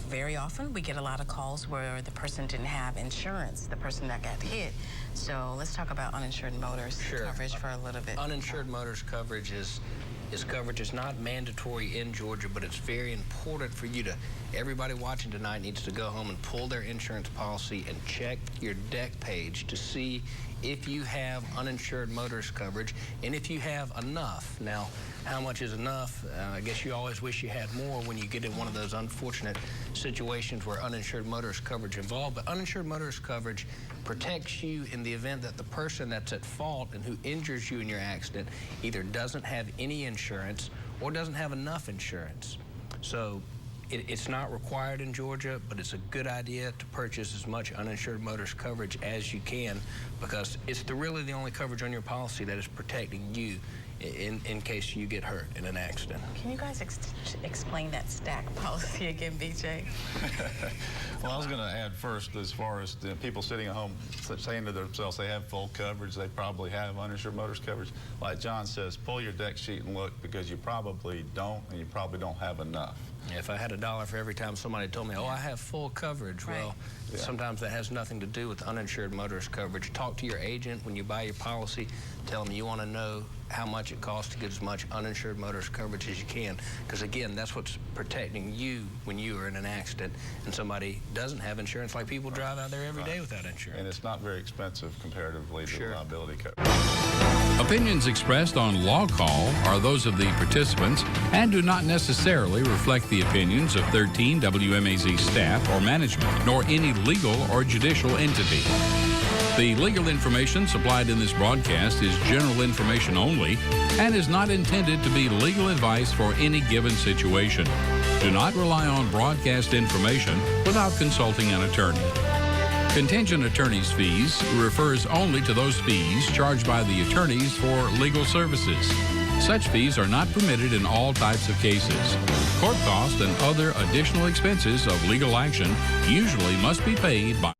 very often we get a lot of calls where the person didn't have insurance, the person that got hit. So let's talk about uninsured motorist coverage for a little bit. Uninsured motorist coverage is coverage. It's not mandatory in Georgia, but it's very important for you to, everybody watching tonight needs to go home and pull their insurance policy and check your deck page to see if you have uninsured motorist coverage and if you have enough. Now, how much is enough? I guess you always wish you had more when you get in one of those unfortunate situations where uninsured motorist coverage involved, but uninsured motorist coverage protects you in the event that the person that's at fault and who injures you in your accident either doesn't have any insurance or doesn't have enough insurance. So it's not required in Georgia, but it's a good idea to purchase as much uninsured motorist coverage as you can, because it's really the only coverage on your policy that is protecting you in case you get hurt in an accident. Can you guys explain that stack policy again, BJ? Well, I was going to add first, as far as the people sitting at home saying to themselves they have full coverage, they probably have uninsured motorist coverage. Like John says, pull your deck sheet and look, because you probably don't, and you probably don't have enough. If I had $1 for every time somebody told me, oh, I have full coverage, right. Well, sometimes that has nothing to do with uninsured motorist coverage. Talk to your agent when you buy your policy. Tell them you want to know how much it costs to get as much uninsured motorist coverage as you can, because again, that's what's protecting you when you are in an accident and somebody doesn't have insurance, like people drive out there every day without insurance. And it's not very expensive comparatively to liability coverage. Opinions expressed on Law Call are those of the participants and do not necessarily reflect the opinions of 13 WMAZ staff or management, nor any legal or judicial entity. The legal information supplied in this broadcast is general information only and is not intended to be legal advice for any given situation. Do not rely on broadcast information without consulting an attorney. Contingent attorney's fees refers only to those fees charged by the attorneys for legal services. Such fees are not permitted in all types of cases. Court costs and other additional expenses of legal action usually must be paid by